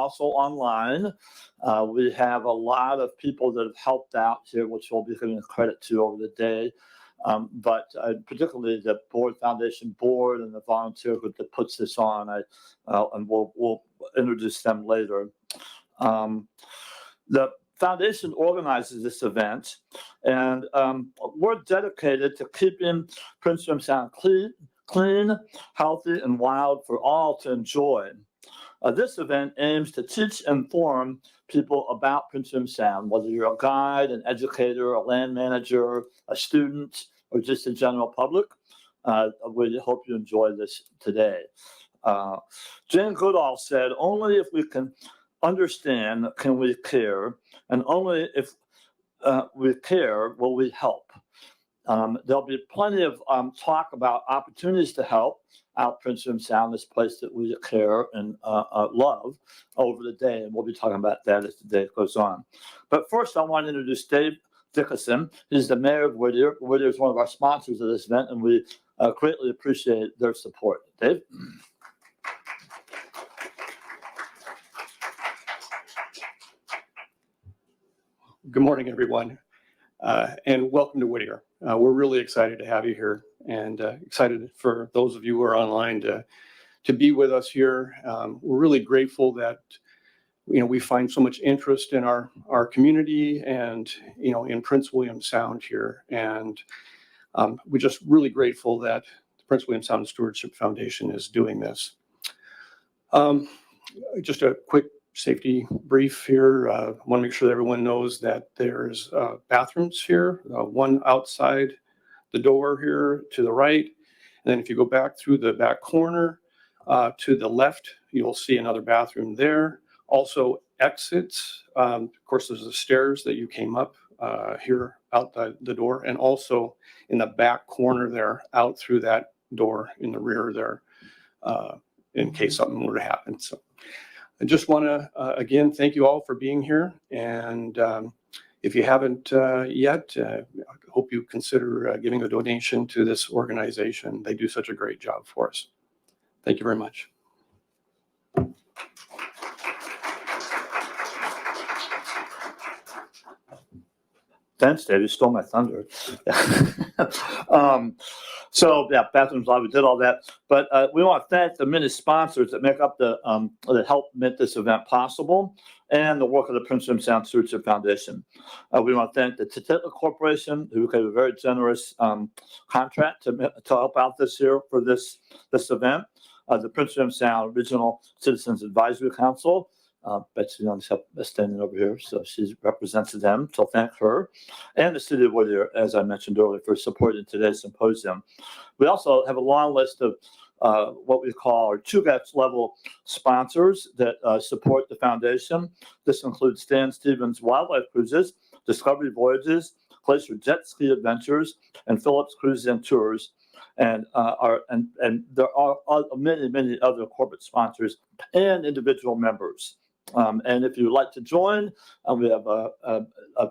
also online. We have a lot of people that have helped out here, which we'll be giving credit to over the day. But particularly the foundation board and the volunteer group that puts this on, and we'll introduce them later. The foundation organizes this event, and we're dedicated to keeping Prince William Sound clean, healthy, and wild for all to enjoy. This event aims to teach and inform people about Prince William Sound, whether you're a guide, an educator, a land manager, a student, or just the general public. We hope you enjoy this today. Jane Goodall said, "Only if we can understand can we care, and only if we care will we help." There'll be plenty of talk about opportunities to help out Prince William Sound, this place that we care and love, over the day, and we'll be talking about that as the day goes on. But first, I want to introduce Dave Dickason. He's the mayor of Whittier. Whittier is one of our sponsors of this event, and we greatly appreciate their support. Dave? Good morning, everyone, and welcome to Whittier. We're really excited to have you here, and excited for those of you who are online to be with us here. We're really grateful that we find so much interest in our community and in Prince William Sound here, and we're just really grateful that the Prince William Sound Stewardship Foundation is doing this. Just a quick safety brief here. I want to make sure that everyone knows that there's bathrooms here, one outside the door here to the right. And then if you go back through the back corner to the left, you'll see another bathroom there. Also exits. Of course, there's the stairs that you came up here out the door, and also in the back corner there, out through that door in the rear there, in case something were to happen. So I just want to, again, thank you all for being here. And if you haven't yet, I hope you consider giving a donation to this organization. They do such a great job for us. Thank you very much. Thanks, Dave. You stole my thunder. So yeah, bathrooms, we did all that. But we want to thank the many sponsors that make up that help make this event possible, and the work of the Prince William Sound Stewardship Foundation. We want to thank the Tititla Corporation, who gave a very generous contract to help out this year for this event. The Prince William Sound Regional Citizens Advisory Council. Betsy Young's standing over here, so she represents them, so thank her. And the City of Whittier, as I mentioned earlier, for supporting today's symposium. We also have a long list of what we call our Chugach level sponsors that support the foundation. This includes Stan Stevens Wildlife Cruises, Discovery Voyages, Glacier Jet Ski Adventures, and Phillips Cruises and Tours. And there are many other corporate sponsors and individual members. And if you'd like to join, we have a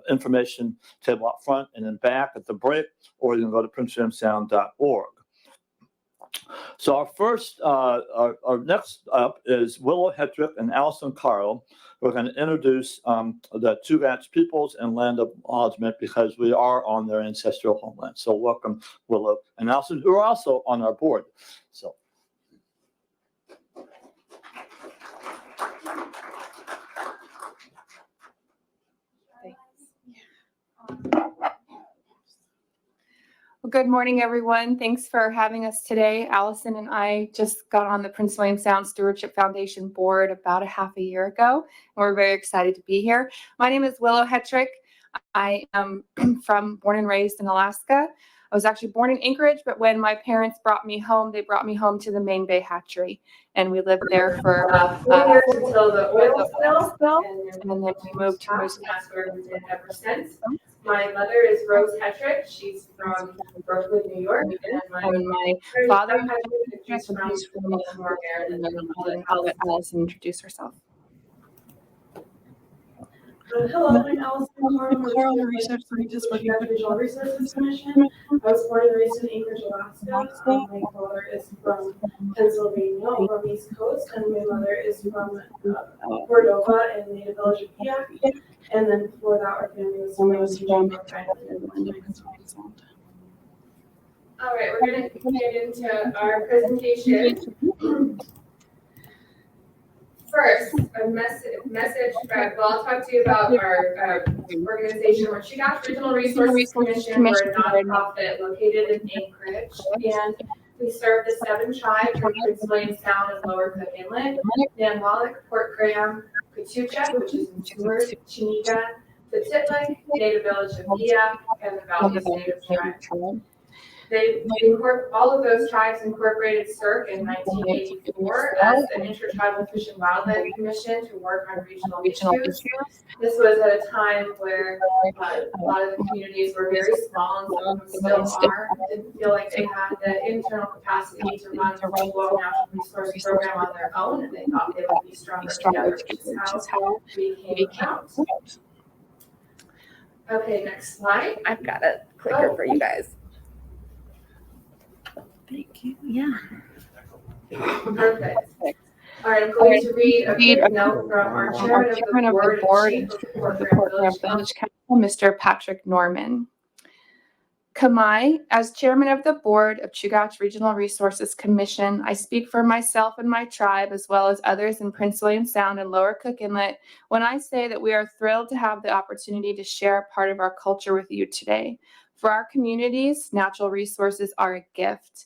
information table up front and then back at the break, or you can go to princewilliamsound.org. So our next up is Willow, Hetrick, and Allison Carl. We're going to introduce the Chugach peoples and land of acknowledgement, because we are on their ancestral homeland. So welcome, Willow and Allison, who are also on our board. So. Well, good morning, everyone. Thanks for having us today. Allison and I just got on the Prince William Sound Stewardship Foundation board about a half a year ago, and we're very excited to be here. My name is Willow Hetrick. I am born and raised in Alaska. I was actually born in Anchorage, but when my parents brought me home, they brought me home to the Main Bay Hatchery, and we lived there for 4 years until the oil spill, and then we moved to Moose Pass, where we've been ever since. My mother is Rose Hetrick. She's from Brooklyn, New York, and my father is from Baltimore, Maryland. I'll let Allison introduce herself. Hello, I'm Allison Carl, I'm a research scientist working for the Regional Resources Commission. I was born and raised in Anchorage, Alaska. My father is from Pennsylvania, over on the East Coast, and my mother is from Cordova in the native village of Piak. And then before that, our family was from North Carolina. All right, we're going to get into our presentation. First, a message from, well, I'll talk to you about our organization. We're Chugach Regional Resources Commission. We're a nonprofit located in Anchorage, and we serve the 7 tribes in Prince William Sound and Lower Cook Inlet: Nanwalek, Port Graham, Chugach, which is in Seward, Chiniga, the Titlic, native village of Piak, and the Valdez Native Tribe. All of those tribes incorporated CIRC in 1984 as an intertribal fish and wildlife commission to work on regional issues. This was at a time where a lot of the communities were very small, and some of them still are. Didn't feel like they had the internal capacity to run a full-blown natural resource program on their own, and they thought they would be stronger together, which is how we came out. Okay, next slide. I've got a clicker for you guys. Thank you. Yeah. Perfect. All right, I'm going to read a quick note from our chairman of the board and chief of the Port Graham Village Council, Mr. Patrick Norman. Kamai, as chairman of the board of Chugach Regional Resources Commission, I speak for myself and my tribe, as well as others in Prince William Sound and Lower Cook Inlet, when I say that we are thrilled to have the opportunity to share a part of our culture with you today. For our communities, natural resources are a gift.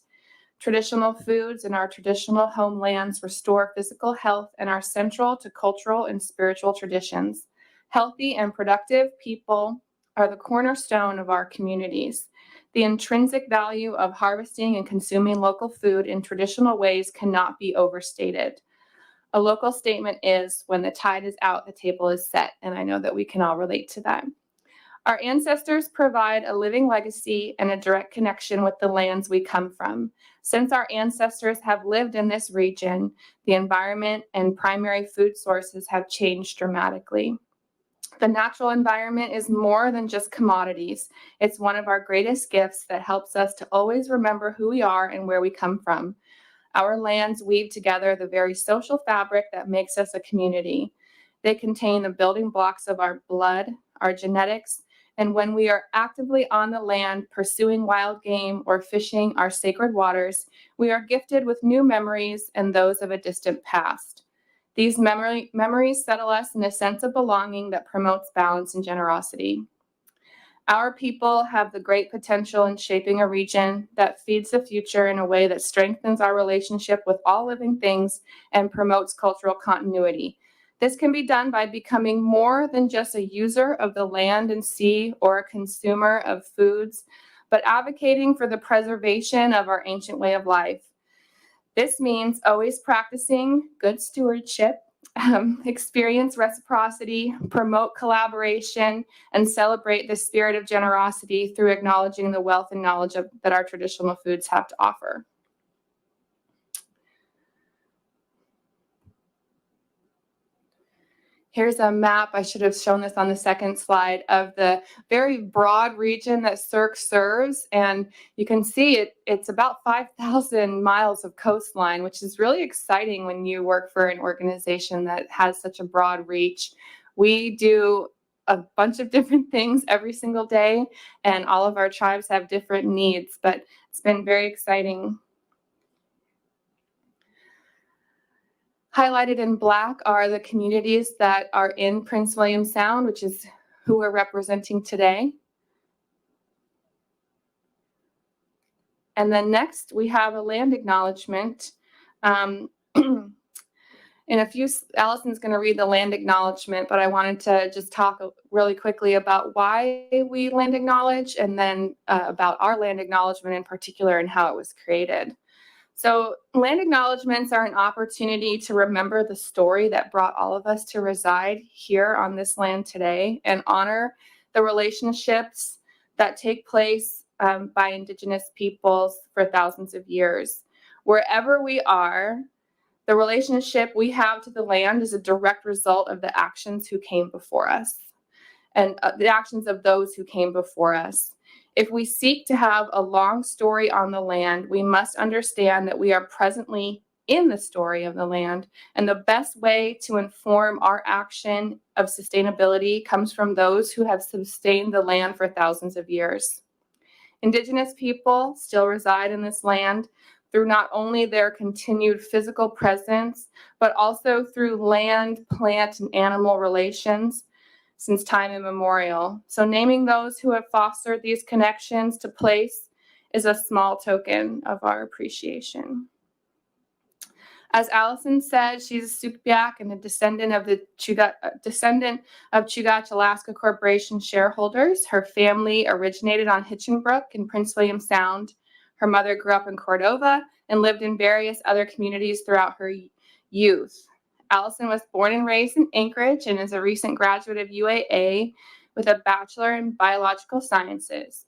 Traditional foods in our traditional homelands restore physical health and are central to cultural and spiritual traditions. Healthy and productive people are the cornerstone of our communities. The intrinsic value of harvesting and consuming local food in traditional ways cannot be overstated. A local statement is, when the tide is out, the table is set, and I know that we can all relate to that. Our ancestors provide a living legacy and a direct connection with the lands we come from. Since our ancestors have lived in this region, the environment and primary food sources have changed dramatically. The natural environment is more than just commodities. It's one of our greatest gifts that helps us to always remember who we are and where we come from. Our lands weave together the very social fabric that makes us a community. They contain the building blocks of our blood, our genetics, and when we are actively on the land pursuing wild game or fishing our sacred waters, we are gifted with new memories and those of a distant past. These memories settle us in a sense of belonging that promotes balance and generosity. Our people have the great potential in shaping a region that feeds the future in a way that strengthens our relationship with all living things and promotes cultural continuity. This can be done by becoming more than just a user of the land and sea or a consumer of foods, but advocating for the preservation of our ancient way of life. This means always practicing good stewardship, experience reciprocity, promote collaboration, and celebrate the spirit of generosity through acknowledging the wealth and knowledge that our traditional foods have to offer. Here's a map, I should have shown this on the second slide, of the very broad region that CIRC serves. And you can see it's about 5,000 miles of coastline, which is really exciting when you work for an organization that has such a broad reach. We do a bunch of different things every single day, and all of our tribes have different needs, but it's been very exciting. Highlighted in black are the communities that are in Prince William Sound, which is who we're representing today. And then next, we have a land acknowledgement. In a few, Allison's going to read the land acknowledgement, but I wanted to just talk really quickly about why we land acknowledge, and then about our land acknowledgement in particular and how it was created. So land acknowledgements are an opportunity to remember the story that brought all of us to reside here on this land today and honor the relationships that take place by Indigenous peoples for thousands of years. Wherever we are, the relationship we have to the land is a direct result of the actions who came before us. and the actions of those who came before us. If we seek to have a long story on the land, we must understand that we are presently in the story of the land, and the best way to inform our action of sustainability comes from those who have sustained the land for thousands of years. Indigenous people still reside in this land through not only their continued physical presence, but also through land, plant, and animal relations since time immemorial. So naming those who have fostered these connections to place is a small token of our appreciation. As Allison said, she's a Sugach and a descendant of Chugach Alaska Corporation shareholders. Her family originated on Hinchinbrook in Prince William Sound. Her mother grew up in Cordova and lived in various other communities throughout her youth. Allison was born and raised in Anchorage and is a recent graduate of UAA with a Bachelor in Biological Sciences.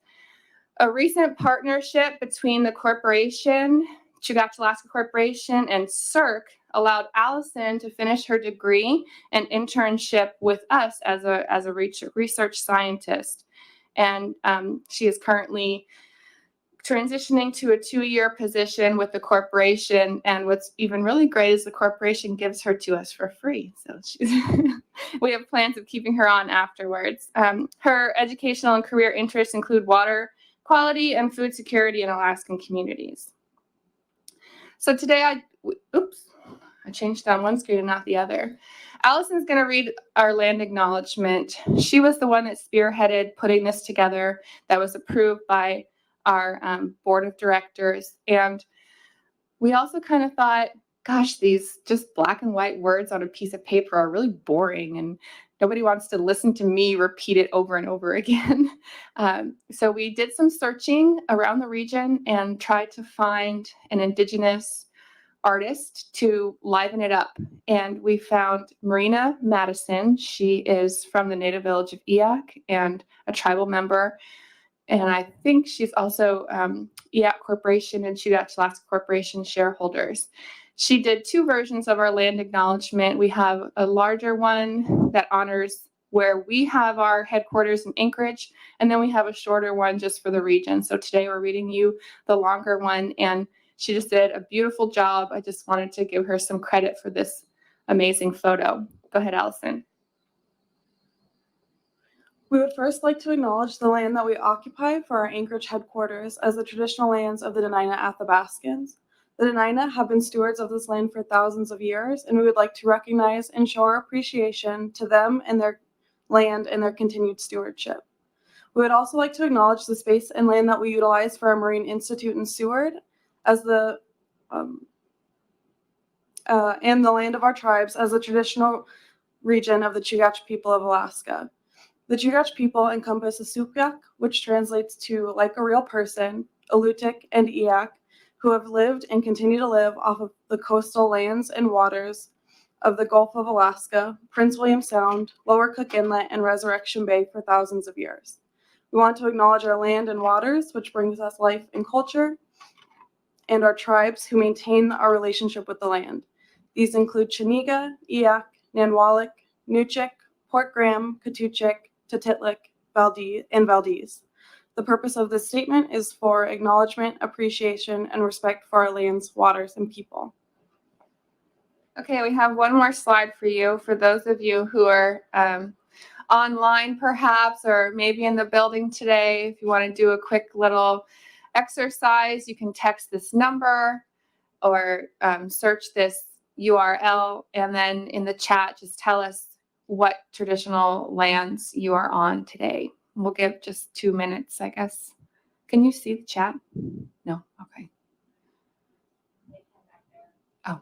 A recent partnership between the corporation, Chugach Alaska Corporation, and CERC allowed Allison to finish her degree and internship with us as a research scientist. And she is currently transitioning to a 2-year position with the corporation. And what's even really great is the corporation gives her to us for free. So we have plans of keeping her on afterwards. Her educational and career interests include water quality and food security in Alaskan communities. So today I changed on one screen and not the other. Allison's going to read our land acknowledgement. She was the one that spearheaded putting this together, that was approved by our board of directors. And we also kind of thought, gosh, these just black and white words on a piece of paper are really boring, and nobody wants to listen to me repeat it over and over again. So we did some searching around the region and tried to find an Indigenous artist to liven it up. And we found Marina Madison. She is from the native village of Eyak and a tribal member. And I think she's also Eyak Corporation and Chugach Alaska Corporation shareholders. She did 2 versions of our land acknowledgement. We have a larger one that honors where we have our headquarters in Anchorage, and then we have a shorter one just for the region. So today we're reading you the longer one, and she just did a beautiful job. I just wanted to give her some credit for this amazing photo. Go ahead, Allison. We would first like to acknowledge the land that we occupy for our Anchorage headquarters as the traditional lands of the Dena'ina Athabascans. The Dena'ina have been stewards of this land for thousands of years, and we would like to recognize and show our appreciation to them and their land and their continued stewardship. We would also like to acknowledge the space and land that we utilize for our Marine Institute and Seward as the and the land of our tribes as the traditional region of the Chugach people of Alaska. The Chugach people encompass the Sugach, which translates to like a real person, Alutiiq, and Eyak, who have lived and continue to live off of the coastal lands and waters of the Gulf of Alaska, Prince William Sound, Lower Cook Inlet, and Resurrection Bay for thousands of years. We want to acknowledge our land and waters, which brings us life and culture, and our tribes who maintain our relationship with the land. These include Chiniga, Eyak, Nanwalik, Nuchik, Port Graham, Katuchik, Tatitlik, and Valdez. The purpose of this statement is for acknowledgement, appreciation, and respect for our lands, waters, and people. Okay, we have one more slide for you. For those of you who are online perhaps, or maybe in the building today, if you want to do a quick little exercise, you can text this number or search this URL, and then in the chat, just tell us what traditional lands you are on today. We'll give just 2 minutes, I guess. Can you see the chat? No? Okay. Oh.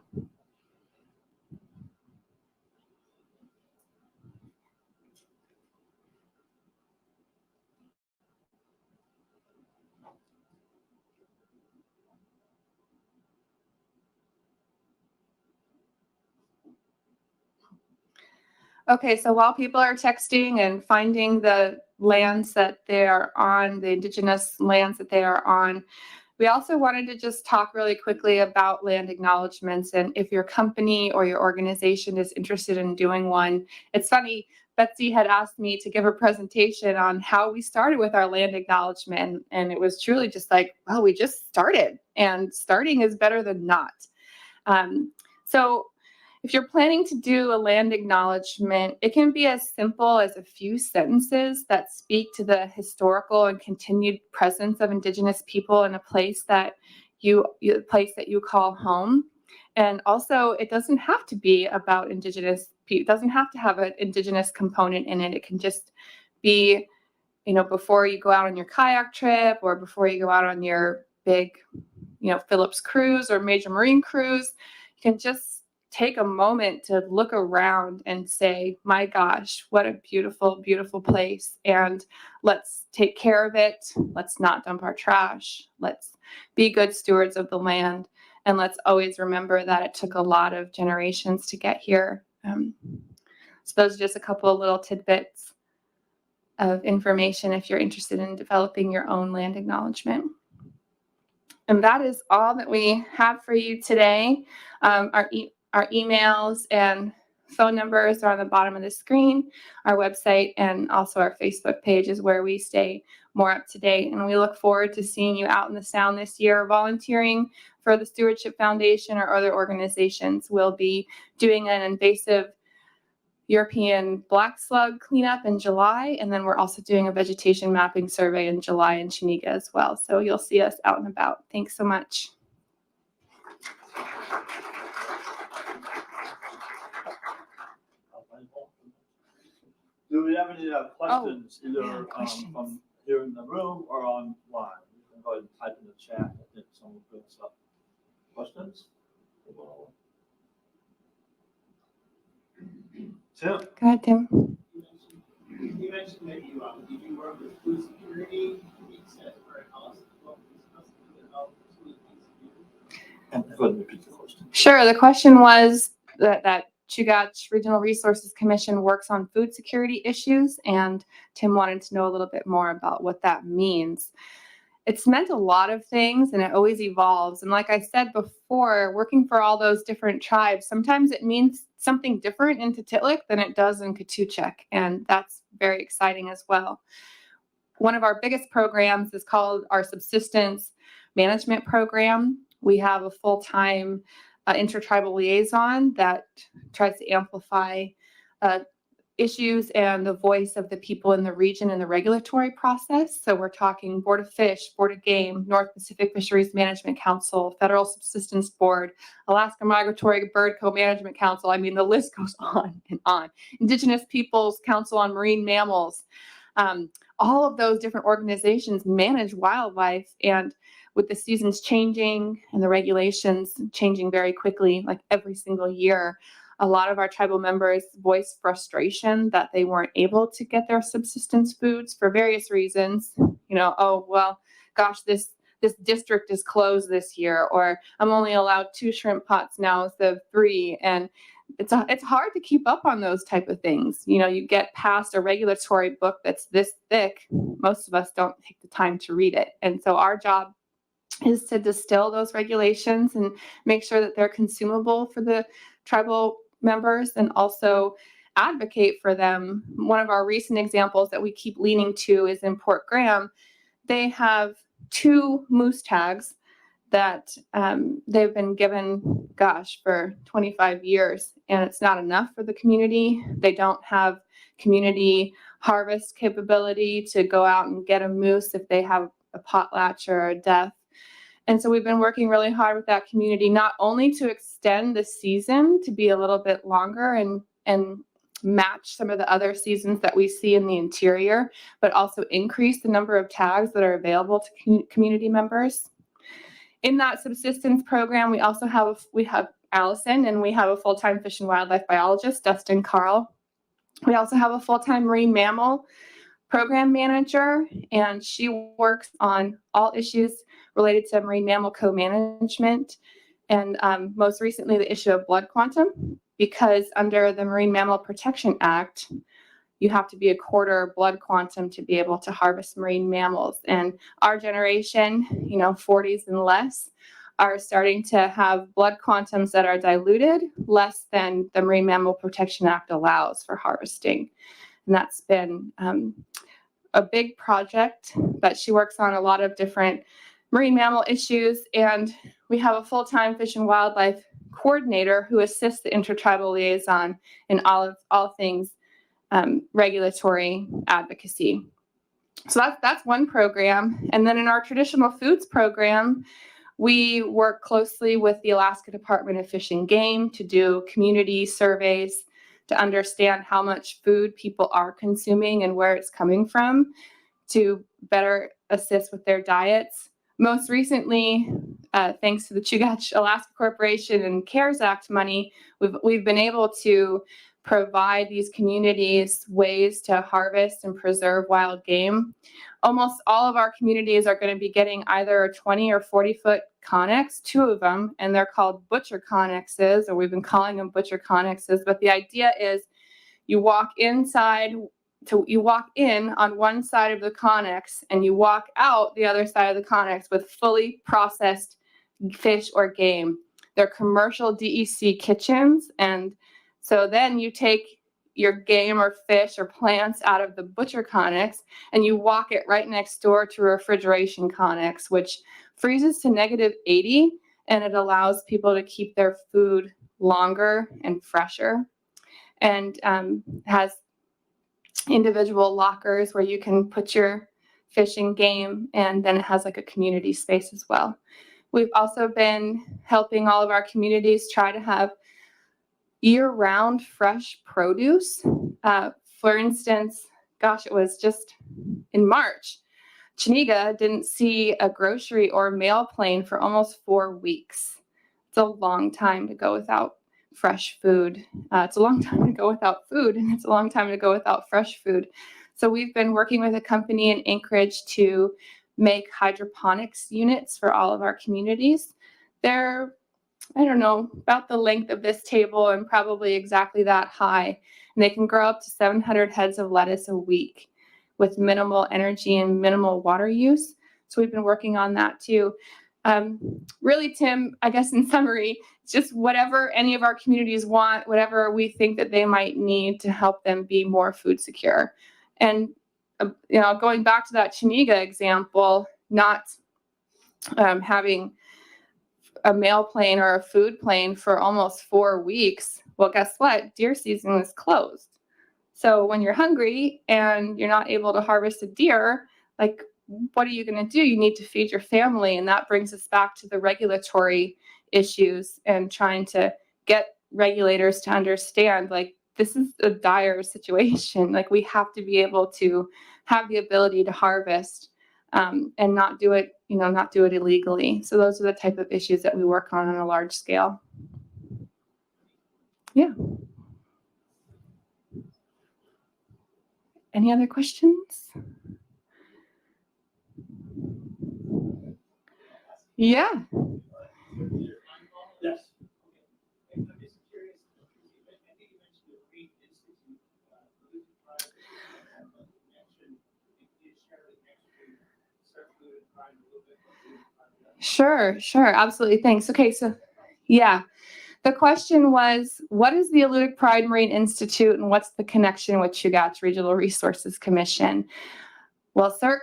Okay, so while people are texting and finding the lands that they are on, the Indigenous lands that they are on, we also wanted to just talk really quickly about land acknowledgements. And if your company or your organization is interested in doing one, it's funny, Betsy had asked me to give a presentation on how we started with our land acknowledgement. And it was truly just like, well, we just started, and starting is better than not. So if you're planning to do a land acknowledgement, it can be as simple as a few sentences that speak to the historical and continued presence of Indigenous people in a place that you call home. And also, it doesn't have to be about Indigenous people. It doesn't have to have an Indigenous component in it. It can just be, before you go out on your kayak trip, or before you go out on your big, Phillips cruise or major marine cruise. You can just take a moment to look around and say, my gosh, what a beautiful, beautiful place. And let's take care of it. Let's not dump our trash. Let's be good stewards of the land. And let's always remember that it took a lot of generations to get here. So those are just a couple of little tidbits of information if you're interested in developing your own land acknowledgement. And that is all that we have for you today. Our emails and phone numbers are on the bottom of the screen. Our website and also our Facebook page is where we stay more up to date. And we look forward to seeing you out in the Sound this year, volunteering for the Stewardship Foundation or other organizations. We'll be doing an invasive European black slug cleanup in July, and then we're also doing a vegetation mapping survey in July in Chugach as well. So you'll see us out and about. Thanks so much. Do we have any questions, either yeah, questions. from here in the room or online? You can go ahead and type in the chat. I think someone brings up questions. Tim? Go ahead, Tim. You mentioned that you work with food security. Can you set for Allison what we're supposed to do about food security? And go ahead and repeat the question. Sure. The question was that Chugach Regional Resources Commission works on food security issues, and Tim wanted to know a little bit more about what that means. It's meant a lot of things, and it always evolves. And like I said before, working for all those different tribes, sometimes it means something different in Titlik than it does in Katuchek, and that's very exciting as well. One of our biggest programs is called our Subsistence Management Program. We have a full-time intertribal liaison that tries to amplify issues and the voice of the people in the region in the regulatory process. So we're talking Board of Fish, Board of Game, North Pacific Fisheries Management Council, Federal Subsistence Board, Alaska Migratory Bird Co-Management Council. I mean, the list goes on and on. Indigenous Peoples Council on Marine Mammals. All of those different organizations manage wildlife, and with the seasons changing and the regulations changing very quickly, like every single year, a lot of our tribal members voiced frustration that they weren't able to get their subsistence foods for various reasons. Oh, well, gosh, this district is closed this year, or I'm only allowed 2 shrimp pots now instead of 3. And it's hard to keep up on those type of things. You get past a regulatory book that's this thick. Most of us don't take the time to read it. And so our job is to distill those regulations and make sure that they're consumable for the tribal members, and also advocate for them. One of our recent examples that we keep leaning to is in Port Graham. They have 2 moose tags that they've been given, for 25 years, and it's not enough for the community. They don't have community harvest capability to go out and get a moose if they have a potlatch or a death. And so we've been working really hard with that community, not only to extend the season to be a little bit longer and match some of the other seasons that we see in the interior, but also increase the number of tags that are available to community members. In that subsistence program, we also have Allison, and we have a full-time fish and wildlife biologist, Dustin Carl. We also have a full-time marine mammal program manager, and she works on all issues related to marine mammal co-management, and most recently the issue of blood quantum, because under the Marine Mammal Protection Act, you have to be a quarter blood quantum to be able to harvest marine mammals. And our generation, 40s and less, are starting to have blood quantums that are diluted less than the Marine Mammal Protection Act allows for harvesting. And that's been a big project, but she works on a lot of different marine mammal issues. And we have a full-time fish and wildlife coordinator who assists the intertribal liaison in all things regulatory advocacy. So that's one program. And then in our traditional foods program, we work closely with the Alaska Department of Fish and Game to do community surveys to understand how much food people are consuming and where it's coming from to better assist with their diets. Most recently, thanks to the Chugach Alaska Corporation and CARES Act money, we've been able to provide these communities ways to harvest and preserve wild game. Almost all of our communities are going to be getting either a 20 or 40-foot connex, 2 of them, and they're called butcher connexes, or we've been calling them butcher connexes. But the idea is you walk in on one side of the connex and you walk out the other side of the connex with fully processed fish or game. They're commercial DEC kitchens, and so then you take your game or fish or plants out of the butcher connex and you walk it right next door to a refrigeration connex, which freezes to -80, and it allows people to keep their food longer and fresher, and has individual lockers where you can put your fish and game, and then it has like a community space as well. We've also been helping all of our communities try to have year-round fresh produce. For instance, gosh, it was just in March, Chuniga didn't see a grocery or mail plane for almost 4 weeks. It's a long time to go without fresh food. It's a long time to go without food, and it's a long time to go without fresh food. So we've been working with a company in Anchorage to make hydroponics units for all of our communities. They're, I don't know, about the length of this table and probably exactly that high. And they can grow up to 700 heads of lettuce a week with minimal energy and minimal water use. So we've been working on that too. Really, Tim, I guess in summary, it's just whatever any of our communities want, whatever we think that they might need to help them be more food secure. And, going back to that Chuniga example, not having a mail plane or a food plane for almost 4 weeks, well, guess what? Deer season is closed. So when you're hungry and you're not able to harvest a deer, like, what are you going to do? You need to feed your family. And that brings us back to the regulatory issues and trying to get regulators to understand, like, this is a dire situation. Like, we have to be able to have the ability to harvest and not do it illegally. So those are the type of issues that we work on a large scale. Yeah. Any other questions? Yeah. Yes. I'm just curious. I think you mentioned the Reed Institute. Sure, absolutely. Thanks. Okay, so yeah, the question was, what is the Alludic Pride Marine Institute and what's the connection with Chugach Regional Resources Commission? Well, CIRC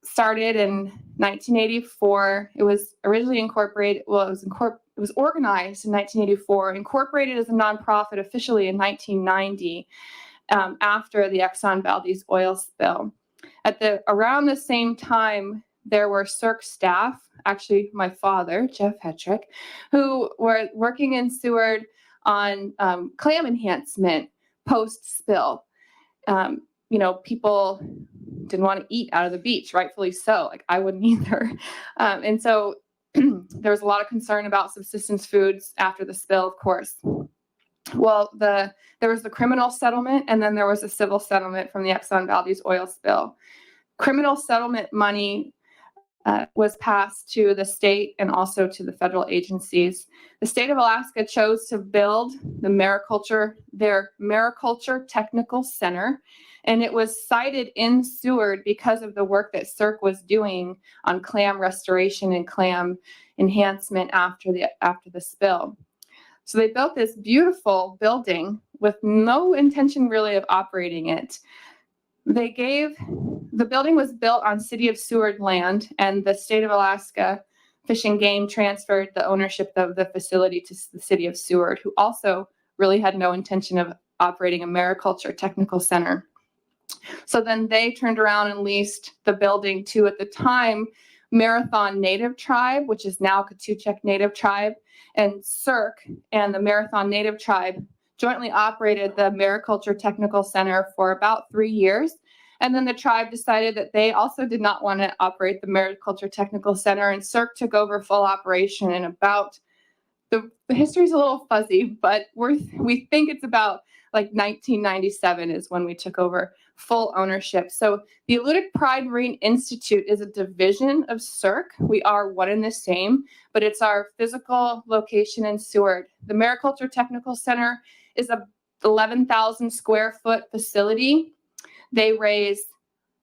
started in 1984. It was originally incorporated, it was organized in 1984, incorporated as a nonprofit officially in 1990 after the Exxon Valdez oil spill. Around the same time, there were CIRC staff, actually my father, Jeff Hetrick, who were working in Seward on clam enhancement post-spill. People didn't want to eat out of the beach, rightfully so. Like, I wouldn't either. And so there was a lot of concern about subsistence foods after the spill, of course. Well, there was the criminal settlement, and then there was a civil settlement from the Exxon Valdez oil spill. Criminal settlement money was passed to the state and also to the federal agencies. The state of Alaska chose to build their mariculture technical center, and it was sited in Seward because of the work that CERC was doing on clam restoration and clam enhancement after the spill. So they built this beautiful building with no intention really of operating it. The building was built on City of Seward land, and the state of Alaska Fish and Game transferred the ownership of the facility to the City of Seward, who also really had no intention of operating a mariculture technical center. So then they turned around and leased the building to, at the time, Marathon Native Tribe, which is now Chugach Native Tribe, and CERC and the Marathon Native Tribe jointly operated the Mariculture Technical Center for about 3 years. And then the tribe decided that they also did not want to operate the Mariculture Technical Center, and CERC took over full operation in about, the history's a little fuzzy, but we think it's about like 1997 is when we took over full ownership. So the Eluded Pride Marine Institute is a division of CERC. We are one and the same, but it's our physical location in Seward. The Mariculture Technical Center is a 11,000 square foot facility. They raise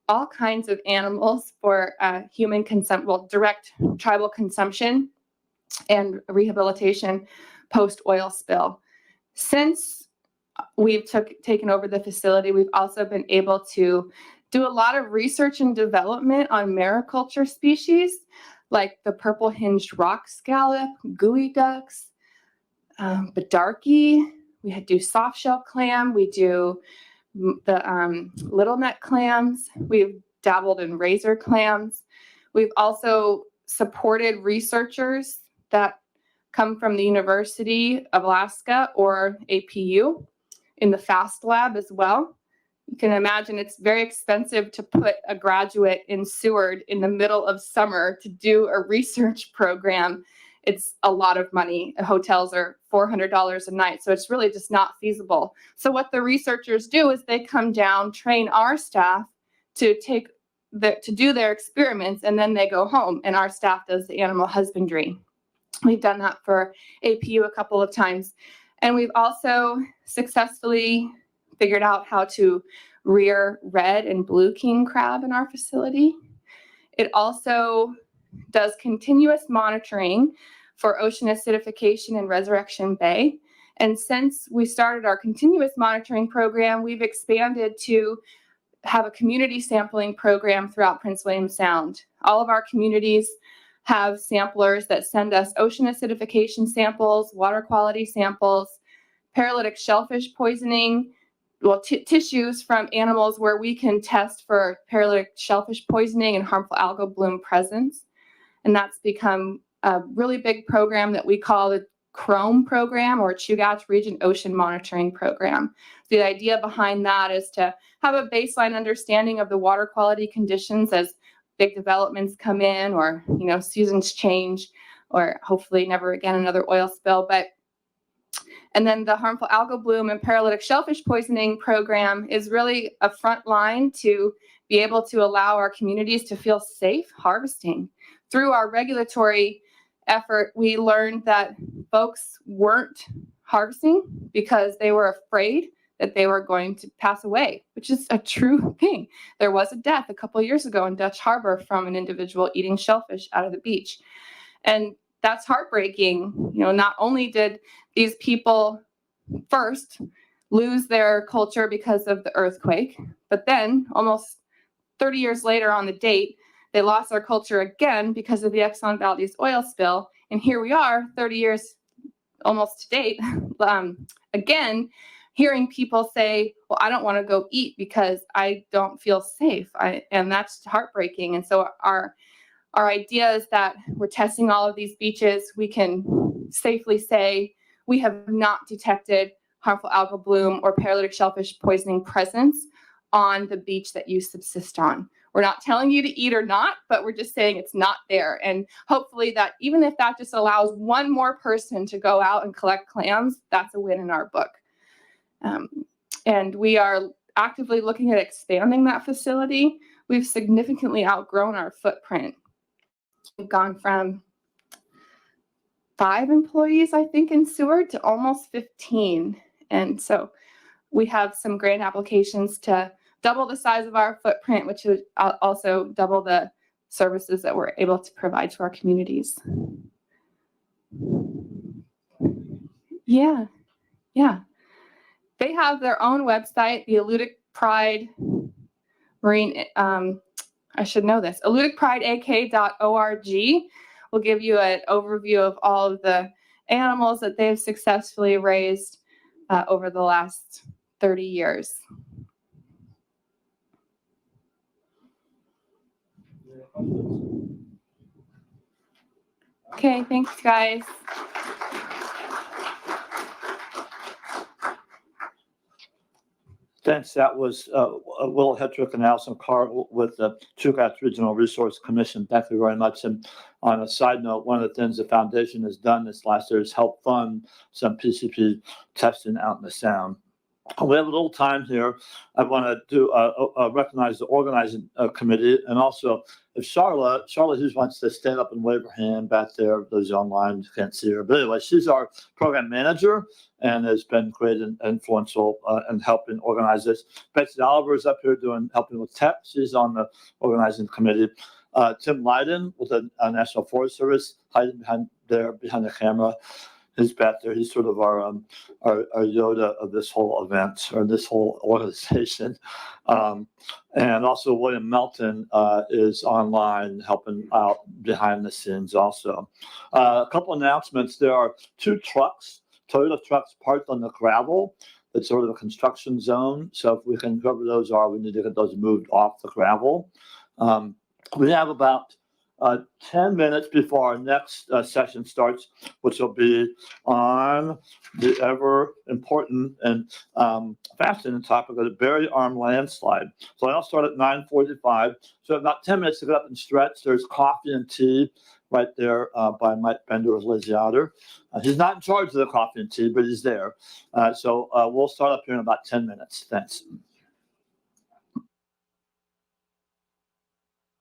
all kinds of animals for human direct tribal consumption and rehabilitation post oil spill. Since we've taken over the facility, we've also been able to do a lot of research and development on mariculture species like the purple hinged rock scallop, gooey ducks, bidarky. We do soft shell clam. We do the little neck clams. We've dabbled in razor clams. We've also supported researchers that come from the University of Alaska or APU in the FAST lab as well. You can imagine it's very expensive to put a graduate in Seward in the middle of summer to do a research program. It's a lot of money. Hotels are $400 a night, so it's really just not feasible. So what the researchers do is they come down, train our staff to do their experiments, and then they go home, and our staff does the animal husbandry. We've done that for APU a couple of times. And we've also successfully figured out how to rear red and blue king crab in our facility. It also does continuous monitoring for ocean acidification in Resurrection Bay. And since we started our continuous monitoring program, we've expanded to have a community sampling program throughout Prince William Sound. All of our communities have samplers that send us ocean acidification samples, water quality samples, paralytic shellfish poisoning, tissues from animals where we can test for paralytic shellfish poisoning and harmful algal bloom presence. And that's become a really big program that we call the CHROME program, or Chugach Region Ocean Monitoring Program. The idea behind that is to have a baseline understanding of the water quality conditions as big developments come in, or seasons change, or hopefully never again another oil spill. And then the harmful algal bloom and paralytic shellfish poisoning program is really a front line to be able to allow our communities to feel safe harvesting. Through our regulatory effort, we learned that folks weren't harvesting because they were afraid that they were going to pass away, which is a true thing. There was a death a couple of years ago in Dutch Harbor from an individual eating shellfish out of the beach. And that's heartbreaking. Not only did these people first lose their culture because of the earthquake, but then almost 30 years later on the date, they lost their culture again because of the Exxon Valdez oil spill. And here we are 30 years almost to date, again, hearing people say, well, I don't want to go eat because I don't feel safe. And that's heartbreaking. And so our idea is that we're testing all of these beaches. We can safely say we have not detected harmful algal bloom or paralytic shellfish poisoning presence on the beach that you subsist on. We're not telling you to eat or not, but we're just saying it's not there. And hopefully that even if that just allows one more person to go out and collect clams, that's a win in our book. And we are actively looking at expanding that facility. We've significantly outgrown our footprint. We've gone from 5 employees, I think, in Seward to almost 15. And so we have some grant applications to double the size of our footprint, which would also double the services that we're able to provide to our communities. Yeah, yeah. They have their own website, the Alludic Pride Marine, I should know this, alludicprideak.org will give you an overview of all of the animals that they've successfully raised over the last 30 years. Okay, thanks, guys. Thanks. That was Willow, Hetrick, and Allison Carr with the Chugach Regional Resource Commission. Thank you very much. And on a side note, one of the things the foundation has done this last year is help fund some PCP testing out in the Sound. We have a little time here. I want to recognize the organizing committee, and also if Charlotte who wants to stand up and wave her hand back there. Those online you can't see her, but anyway, she's our program manager and has been great and influential in helping organize this. Betsy Oliver is up here helping with tech. She's on the organizing committee. Tim Leiden with the National Forest Service, hiding behind the camera. He's back there. He's sort of our Yoda of this whole event or this whole organization. And also William Melton is online helping out behind the scenes also. A couple announcements. There are 2 Toyota trucks parked on the gravel. It's sort of a construction zone. So if we can cover those we need to get those moved off the gravel. We have about 10 minutes before our next session starts, which will be on the ever important and fascinating topic of the Barry Arm landslide. So I'll start at 9:45. So about 10 minutes to get up and stretch. There's coffee and tea right there by Mike Bender with Liz Yoder. He's not in charge of the coffee and tea, but he's there. So we'll start up here in about 10 minutes. Thanks.